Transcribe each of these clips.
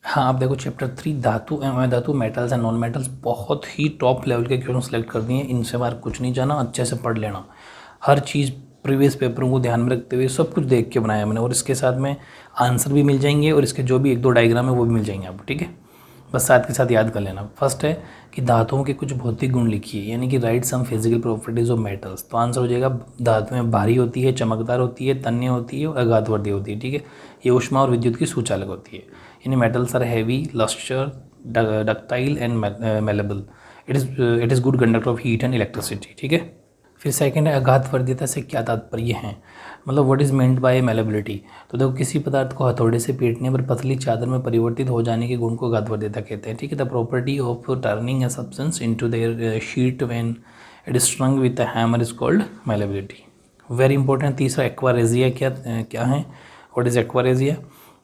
हाँ, आप देखो चैप्टर 3 धातु एवं अधातु मेटल्स एंड नॉन मेटल्स, बहुत ही टॉप लेवल के क्वेश्चन सेलेक्ट कर दिए हैं। इनसे बाहर कुछ नहीं जाना, अच्छे से पढ़ लेना। हर चीज़ प्रीवियस पेपरों को ध्यान में रखते हुए सब कुछ देख के बनाया मैंने, और इसके साथ में आंसर भी मिल जाएंगे और इसके जो भी 1-2 डायग्राम है वो भी मिल जाएंगे आपको, ठीक है। बस साथ के साथ याद कर लेना। फर्स्ट है कि धातुओं के कुछ भौतिक गुण लिखिए, यानी कि write some physical properties of metals. तो आंसर हो जाएगा धातुएं भारी होती है, चमकदार होती है, तन्य होती है और आघातवर्ती होती है, ठीक है। ये ऊष्मा और विद्युत की सुचालक होती है। यानी metals are heavy, lustre, ductile and malleable. It is good conductor of heat and electricity, ठीक है। फिर सेकंड है आघातवर्तीयता से क्या तात्पर्य है, मतलब what is meant by malleability. तो देखो किसी पदार्थ को हथौड़े से पीटने पर पतली चादर में परिवर्तित हो जाने के गुण को आघातवर्तीयता कहते हैं, ठीक है। The property of turning a substance into their sheet when it is स्ट्रंग with a hammer is called malleability. Very important. तीसरा एक्वारेजिया क्या है, व्हाट इज एक्वारेजिया।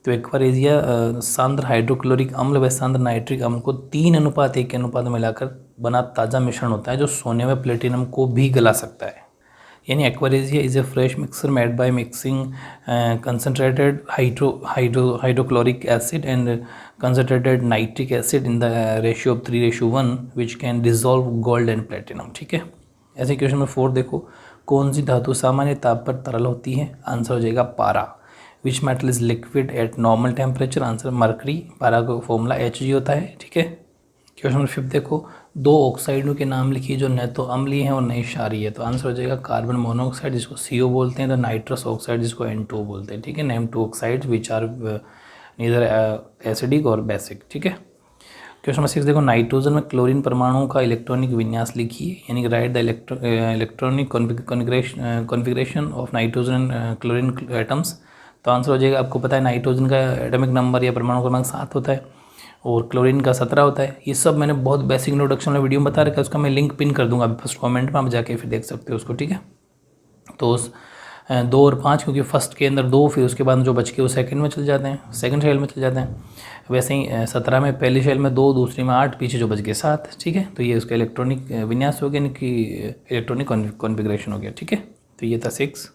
तो एक्वारेजिया सांद्र हाइड्रोक्लोरिक अम्ल व सांद्र नाइट्रिक अम्ल को 3:1 के अनुपात में मिलाकर बना ताज़ा मिश्रण होता है जो सोने व प्लेटिनम को भी गला सकता है। यानी aqua regia is a fresh mixer made by mixing concentrated hydrochloric acid and concentrated nitric acid in the ratio of 3:1 which can dissolve gold and platinum, ठीक है। ऐसे क्वेश्चन नंबर 4 देखो, कौन सी धातु सामान्य ताप पर तरल होती है। आंसर हो जाएगा पारा। Which metal is liquid at normal temperature. Answer mercury. पारा का फॉर्मूला Hg होता है, ठीक है। क्वेश्चन नंबर 5 देखो, 2 ऑक्साइडों के नाम लिखिए जो न तो अम्लीय हैं और न ही क्षारीय है। तो आंसर हो जाएगा कार्बन मोनोऑक्साइड जिसको CO बोलते हैं, तो नाइट्रस ऑक्साइड जिसको N2 बोलते हैं, ठीक है। Name 2 oxides which are neither acidic और बेसिक, ठीक है। क्वेश्चन नंबर 6 देखो, नाइट्रोजन में क्लोरीन परमाणुओं का इलेक्ट्रॉनिक विन्यास लिखिए, यानी कि right the electronic configuration of nitrogen and chlorine atoms. तो आंसर हो जाएगा, आपको पता है नाइट्रोजन का एटॉमिक नंबर या परमाणु क्रमांक 7 होता है और क्लोरीन का 17 होता है। ये सब मैंने बहुत बेसिक इंट्रोडक्शन वाला वीडियो में बता रखा है, उसका मैं लिंक पिन कर दूंगा फर्स्ट कमेंट में, आप जाके फिर देख सकते हो उसको, ठीक है। तो उस 2 और 5, क्योंकि फर्स्ट के अंदर 2, फिर उसके बाद जो बच के वो सेकंड में चल जाते हैं, सेकंड शेल में चल जाते हैं। वैसे ही 17 में पहली शेल में 2, दूसरी में 8, पीछे जो बच गए 7, ठीक है। तो ये उसका इलेक्ट्रॉनिक विन्यास हो गया, यानी कि इलेक्ट्रॉनिक कॉन्फ़िगरेशन हो गया, ठीक है। तो ये था 6।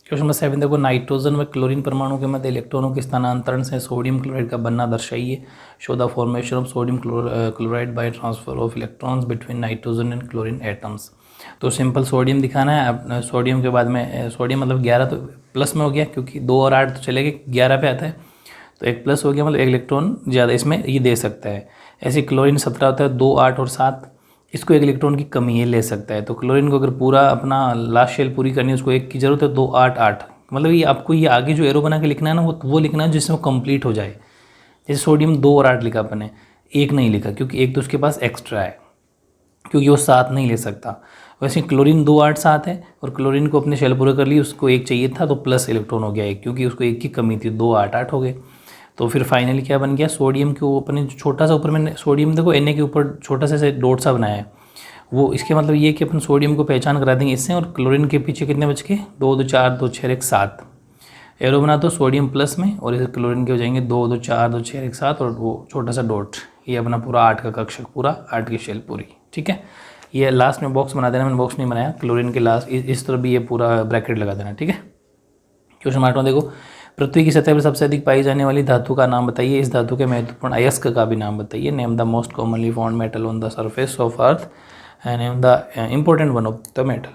क्वेश्चन नंबर 7 देखो, नाइट्रोजन व क्लोरीन परमाणु के मध्य इलेक्ट्रॉनों के स्थानांतरण से सोडियम क्लोराइड का बनना दर्शाइए। Show the formation of sodium chloride by transfer of electrons between nitrogen and chlorine atoms. तो सिंपल सोडियम दिखाना है। अब सोडियम के बाद में सोडियम मतलब 11 तो प्लस में हो गया, क्योंकि 2 और 8 तो चले गए, 11 पे आता है, तो 1 प्लस हो गया, मतलब 1 इलेक्ट्रॉन ज़्यादा इसमें ये दे सकता है। ऐसे क्लोरीन 17 होता है, 2, 8 और 7, इसको 1 इलेक्ट्रॉन की कमी ये ले सकता है। तो क्लोरीन को अगर पूरा अपना लास्ट शेल पूरी करनी है, उसको 1 की जरूरत है, 2, 8, 8, मतलब ये आपको ये आगे जो एरो बना के लिखना है ना, वो लिखना है जिससे वो कंप्लीट हो जाए। जैसे सोडियम 2 और 8 लिखा अपने, 1 नहीं लिखा, क्योंकि 1 तो उसके पास एक्स्ट्रा है, क्योंकि वो 7 नहीं ले सकता। वैसे क्लोरीन 2, 8, 7 है, और क्लोरीन को अपने शेल पूरे कर ली, उसको 1 चाहिए था, तो प्लस इलेक्ट्रॉन हो गया 1, क्योंकि उसको 1 की कमी थी, 2, 8, 8 हो गए। तो फिर फाइनली क्या बन गया, सोडियम के ऊपर छोटा सा ऊपर में सोडियम देखो Na के ऊपर छोटा सा डॉट सा बनाया है, वो इसके मतलब ये कि अपन सोडियम को पहचान करा देंगे इससे, और क्लोरीन के पीछे कितने बच के 2, 2, 4, 2, 6, 1, 7 एरो बना दो सोडियम प्लस में, और इसे क्लोरीन के हो जाएंगे 2, 2, 4, 2, 6, 1, 7, और वो छोटा सा डॉट, ये अपना पूरा 8 का कक्षक, पूरा 8 की शेल पूरी, ठीक है। ये लास्ट में बॉक्स बना देना, मैंने बॉक्स नहीं बनाया, क्लोरीन के लास्ट इस तरफ भी ये पूरा ब्रैकेट लगा देना, ठीक है। क्वेश्चन नंबर 8 देखो, पृथ्वी की सतह पर सबसे अधिक पाई जाने वाली धातु का नाम बताइए। इस धातु के महत्वपूर्ण अयस्क का भी नाम बताइए। Name the most commonly found metal on the surface of earth and name the important one of the metal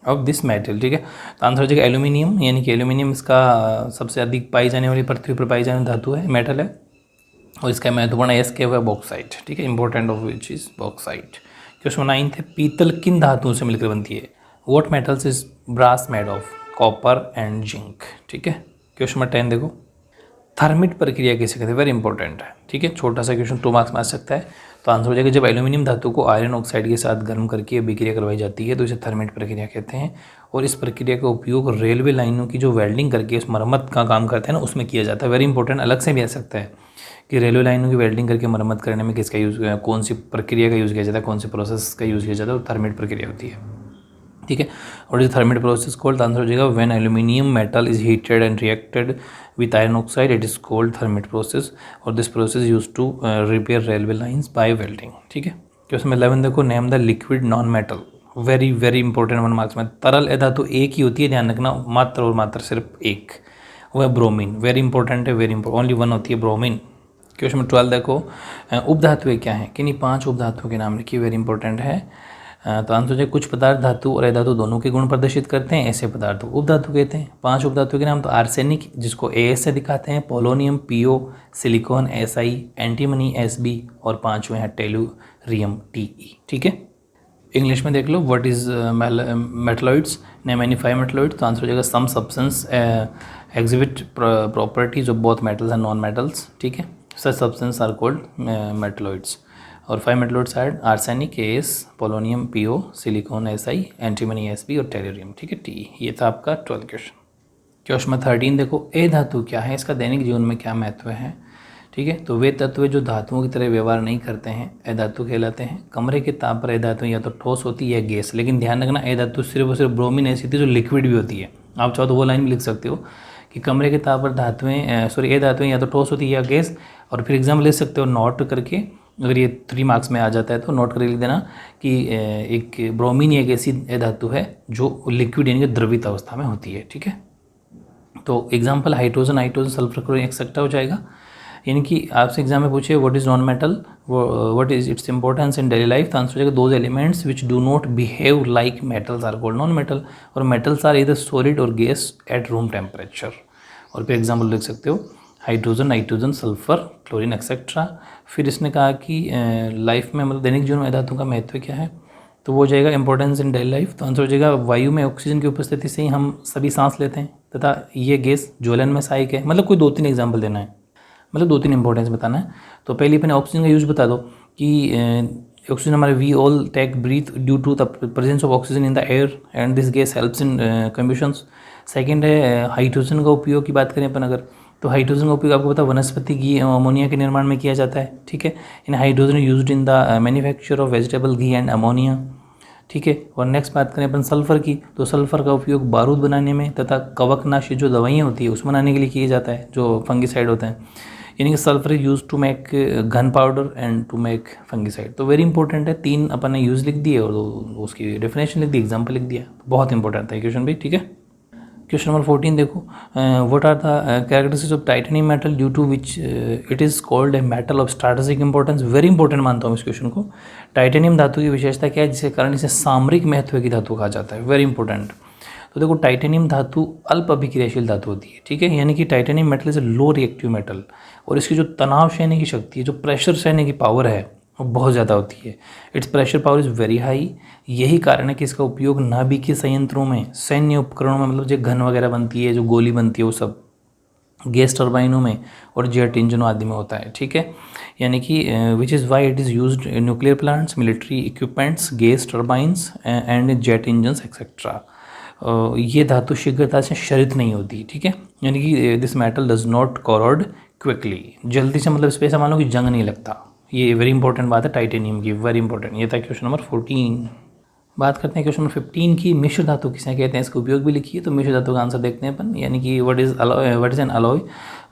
of this metal, ठीक है। तो आंसर हो जाएगा एल्यूमिनियम, यानी कि एल्यूमिनियम इसका सबसे अधिक पाई जाने वाली, पृथ्वी पर पाई जाने वाली धातु है, मेटल है, और इसका महत्वपूर्ण अयस्क है बॉक्साइट, ठीक है। Important of which is bauxite. Question 9 है, पीतल किन धातुओं से मिलकर बनती है। What metals is brass made of. Copper and zinc, ठीक है। क्वेश्चन नंबर 10 देखो, थर्मिट प्रक्रिया किसे कहते हैं, वेरी इंपॉर्टेंट है, ठीक है। छोटा सा क्वेश्चन 2 मार्क्स में आ सकता है। तो आंसर हो जाएगा, जब एल्यूमिनियम धातु को आयरन ऑक्साइड के साथ गर्म करके अभिक्रिया करवाई जाती है तो इसे थर्मिट प्रक्रिया कहते हैं। और इस प्रक्रिया का उपयोग रेलवे लाइनों की जो वेल्डिंग करके उस मरम्मत का काम करते हैं ना, उसमें किया जाता है। वेरी इंपॉर्टेंट, अलग से भी आ सकता है कि रेलवे लाइनों की वेल्डिंग करके मरम्मत करने में किसका यूज़, कौन सी प्रक्रिया का यूज़ किया जाता है, कौन सी प्रोसेस का यूज़ किया जाता है, तो थर्मिट प्रक्रिया होती है, ठीक है। और इस थर्मिट प्रोसेस कॉल्ड, आंसर हो जाएगा when aluminium metal is heated and reacted with iron oxide, it is called thermite process, और this process use to repair railway lines by welding, ठीक है। क्वेश्चन 11 देखो, name the liquid non metal, very very important 1 marks में। तरल धातु एक ही होती है, ध्यान रखना, मात्र और मात्र सिर्फ एक, वो है ब्रोमीन। वेरी इंपॉर्टेंट है, वेरी इंपॉर्टेंट, ओनली 1 होती है ब्रोमीन। क्वेश्चन नंबर 12 देखो, उपधातुएं क्या हैं? किन्हीं 5 उपधातुओं के नाम लिखिए, वेरी इंपॉर्टेंट है। तो आंसर है कुछ पदार्थ धातु और अधातु दोनों के गुण प्रदर्शित करते हैं, ऐसे पदार्थ को उपधातु कहते हैं। 5 उपधातुओं के नाम, तो आर्सेनिक जिसको AS से दिखाते हैं, polonium PO, silicon SI, antimony SB और 5वें है टेलुरियम TE। ठीक है, इंग्लिश में देख लो, what is metalloids, name any 5 metalloids. तो आंसर हो जाएगा some substance exhibit properties of both metals and non metals. ठीक है, such substance are called metalloids. और 5 metalloids are arsenic AS, polonium PO, silicon SI, antimony SB और tellurium. ठीक है, TE। ये था आपका 12 क्वेश्चन। क्वेश्चन नंबर 13 देखो, ए धातु क्या है, इसका दैनिक जीवन में क्या महत्व है? ठीक है, तो वे तत्व जो धातुओं की तरह व्यवहार नहीं करते हैं अधातु कहलाते हैं। कमरे के ताप पर अधातु या तो ठोस होती है या गैस, लेकिन ध्यान रखना अधातु सिर्फ और सिर्फ ब्रोमीन ऐसी थी जो लिक्विड भी होती है। आप चाहो तो वो लाइन भी लिख सकते हो कि कमरे के ताप पर धातुएं अधातुएं या तो ठोस होती है या गैस। और फिर एग्जाम्पल ले सकते हो नोट करके, अगर ये 3 मार्क्स में आ जाता है तो नोट करके लिख देना कि एक ब्रोमीन एक ऐसी धातु है जो लिक्विड यानी कि द्रवित अवस्था में होती है। ठीक है, तो example hydrogen, sulphur, chlorine etcetera हो जाएगा। यानी कि आपसे एग्जाम में पूछे what is non metal, what is its importance in daily life, तो आंसर हो जाएगा those elements which do not behave like metals are called non metal. और मेटल्स आर इधर सॉलिड और गैस एट रूम टेम्परेचर। और फिर example लिख सकते हो hydrogen, nitrogen, sulphur, chlorine etcetera. फिर इसने कहा कि लाइफ में मतलब दैनिक जीवन में धातुओं का महत्व क्या है, तो वो हो जाएगा इंपॉर्टेंस इन डेली लाइफ। तो आंसर हो जाएगा वायु में ऑक्सीजन की उपस्थिति से ही हम सभी सांस लेते हैं तथा ये गैस ज्वलन में सहायक है। मतलब कोई 2-3 एग्जाम्पल देना है, मतलब 2-3 इंपॉर्टेंस बताना है। तो पहले अपने ऑक्सीजन का यूज बता दो कि ऑक्सीजन हमारे we all take breathe due to the presence of oxygen in the air and this gas helps in combustions. Second है हाइड्रोजन का उपयोग की बात करें अपन अगर, तो हाइड्रोजन का उपयोग आपको पता वनस्पति घी अमोनिया के निर्माण में किया जाता है। ठीक है, in hydrogen used in the manufacture of vegetable ghee and ammonia. ठीक है, और नेक्स्ट बात करें अपन सल्फर की, तो सल्फर का उपयोग बारूद बनाने में तथा कवकनाशी जो दवाइयाँ होती है उस बनाने के लिए किया जाता है, जो फंगिसाइड होते हैं। यानी कि sulphur is use to make gunpowder and to make fungicide. तो वेरी इंपॉर्टेंट है, 3 अपन ने यूज़ लिख दिए और उसकी डेफिनेशन लिख दी, एग्जाम्पल लिख दिया, बहुत इंपॉर्टेंट था क्वेश्चन भी। ठीक है, क्वेश्चन नंबर 14 देखो, what are the characteristics of titanium metal due to which it is called a metal of strategic importance. Very important मानता हूँ इस क्वेश्चन को। टाइटेनियम धातु की विशेषता क्या है जिसके कारण इसे सामरिक महत्व की धातु कहा जाता है? Very important. तो देखो टाइटेनियम धातु अल्प अभिक्रियाशील धातु होती है। ठीक है, यानी कि titanium metal is a low reactive metal और इसकी जो तनाव सहने की शक्ति है, जो प्रेशर सहने की पावर है वो बहुत ज़्यादा होती है। It's pressure power is very high. यही कारण है कि इसका उपयोग नाभिकीय संयंत्रों में, सैन्य उपकरणों में, मतलब जो गन वगैरह बनती है, जो गोली बनती है, वो सब गैस टर्बाइनों में और जेट इंजनों आदि में होता है। ठीक है, यानी कि which is why it is used in nuclear plants, military equipments, gas turbines and jet engines etcetera. ये धातु शीघ्रता से क्षरित नहीं होती। ठीक है, यानी कि this metal does not corrode quickly, जल्दी से, मतलब स्पेस मान लो कि जंग नहीं लगता। ये वेरी इंपॉर्टेंट बात है टाइटेनियम की, वेरी इंपॉर्टेंट। ये था क्वेश्चन नंबर 14। बात करते हैं क्वेश्चन नंबर 15 की, मिश्र धातु किसे कहते हैं, इसका उपयोग भी लिखिए। तो मिश्र धातु का आंसर देखते हैं अपन, यानी कि व्हाट इज एन अलॉय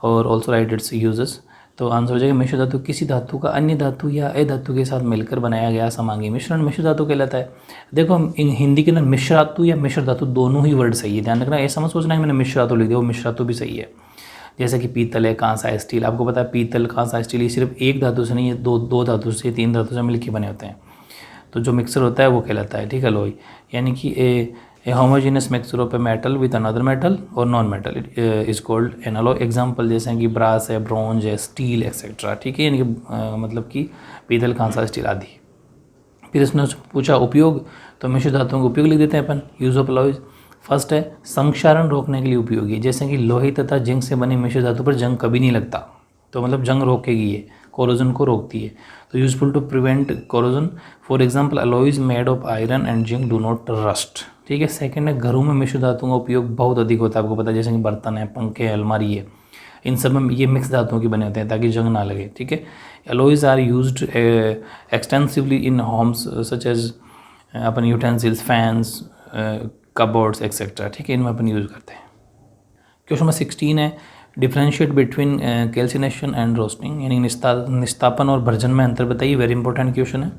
और ऑल्सो राइट इट्स यूजेस। तो आंसर हो जाएगा मिश्र धातु किसी धातु का अन्य धातु या अधातु के साथ मिलकर बनाया गया समांगी मिश्रण मिश्र धातु कहलाता है। देखो हम हिंदी के अंदर मिश्र धातु या मिश्र धातु दोनों ही वर्ड सही है, ध्यान रखना। ऐसा मत सोचना है मैंने मिश्र धातु लिख दिया, वो मिश्र धातु भी सही है। जैसे कि पीतल है, कांसा, स्टील, आपको पता है पीतल, कांसा, स्टील ये सिर्फ एक धातु से नहीं है, दो धातु से, 3 धातु से मिलकर बने होते हैं। तो जो मिक्सर होता है वो कहलाता है, ठीक है, लोई। यानी कि a homogeneous mixture of a metal with another metal और non metal is called an alloy. Example जैसे कि ब्रास है, ब्रॉन्ज है, स्टील एक्सेट्रा। ठीक है, यानी कि मतलब कि पीतल, कांसा, स्टील आदि। फिर इसने पूछा उपयोग, तो मिश्र धातुओं का उपयोग लिख देते हैं अपन। यूज ऑफ अलॉयज, फर्स्ट है संक्षारण रोकने के लिए उपयोगी, जैसे कि लोहे तथा जिंक से बनी मिश्र धातु पर जंग कभी नहीं लगता, तो मतलब जंग रोकेगी, ये कोरोजन को रोकती है। तो useful to prevent corrosion, for example alloys made of iron and zinc do not rust. ठीक है, सेकंड है घरों में मिश्र धातुओं का उपयोग बहुत अधिक होता है, आपको पता है, जैसे कि बर्तन है, पंखे है, अलमारी है, इन सब में ये मिक्स धातुओं के बने होते हैं ताकि जंग ना लगे। ठीक है, alloys are used extensively in homes such as अपन यूटेंसिल्स, फैंस, कबोर्ड्स एक्सेट्रा। ठीक है, इनमें अपन यूज़ करते हैं। क्वेश्चन नंबर 16 है differentiate between calcination and roasting, यानी निस्तापन और भर्जन में अंतर बताइए। वेरी इंपॉर्टेंट क्वेश्चन है।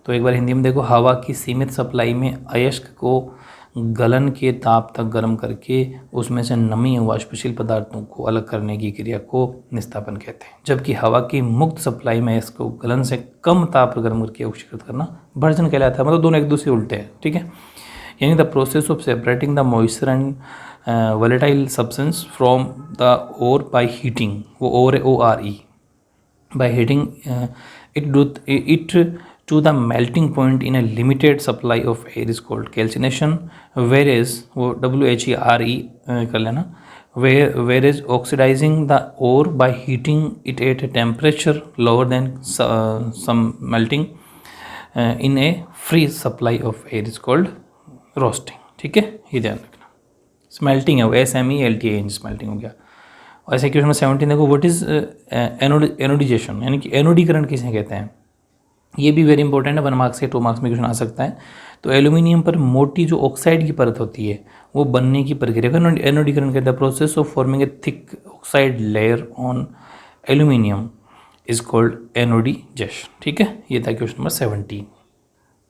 तो एक बार हिंदी में देखो, हवा की सीमित सप्लाई में अयस्क को गलन के ताप तक गर्म करके उसमें से नमी और वाष्पशील पदार्थों को अलग करने की क्रिया को निस्तापन कहते हैं। जबकि हवा की मुक्त सप्लाई में इसको गलन से कम ताप पर गर्म करके ऑक्सीकृत करना भर्जन कहलाता है। मतलब दोनों एक दूसरे उल्टे हैं, ठीक है। यानी the process of separating the moisture and volatile substance from the ore by heating, वो ore है ORE, by heating it to the melting point in a limited supply of air is called calcination, whereas वो WHERE कर लेना, whereas oxidizing the ore by heating it at a temperature lower than some melting in a free supply of air is called roasting, ठीक है, ये ध्यान रखना। Smelting है वो SMELTING, स्मेल्टिंग हो गया। और ऐसे क्वेश्चन नंबर 17 देखो, व्हाट इज़ एनोडिजेशन, यानी कि एनोडीकरण किसे कहते हैं। ये भी वेरी इंपॉर्टेंट है, 1 मार्क्स से 2 मार्क्स में क्वेश्चन आ सकता है। तो एल्यूमिनियम पर मोटी जो ऑक्साइड की परत होती है वो बनने की प्रक्रिया को एनोडीकरण कहते हैं। Process of forming a thick oxide layer on aluminium is called anodisation, ठीक है। ये था क्वेश्चन नंबर 17।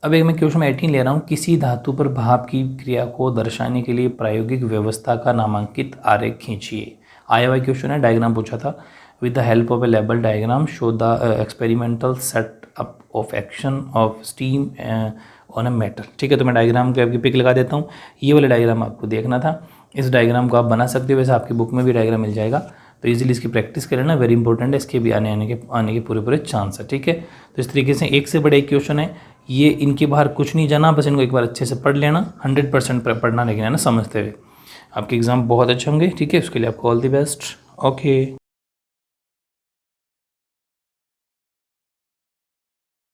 अब एक मैं क्वेश्चन नंबर 18 ले रहा हूँ। किसी धातु पर भाप की क्रिया को दर्शाने के लिए प्रायोगिक व्यवस्था का नामांकित आरेख खींचिए। आया हुआ क्वेश्चन है, डायग्राम पूछा था। With the help of A label diagram show the experimental setup of action of steam on a metal, ठीक है। तो मैं डायग्राम की आपकी पिक लगा देता हूँ। ये वाला डायग्राम आपको देखना था। इस डायग्राम को आप बना सकते हो, वैसे आपकी बुक में भी डायग्राम मिल जाएगा, तो इजीली इसकी प्रैक्टिस कर लेना, वेरी इंपॉर्टेंट है। इसके भी आने के पूरे चांस है, ठीक है। तो इस तरीके से एक से बड़े एक क्वेश्चन है ये, इनके बाहर कुछ नहीं जाना, बस इनको एक बार अच्छे से पढ़ लेना, 100% पढ़ना, लेकिन है ना समझते हुए। आपके एग्जाम बहुत अच्छे होंगे, ठीक है। उसके लिए आपको ऑल द बेस्ट, ओके।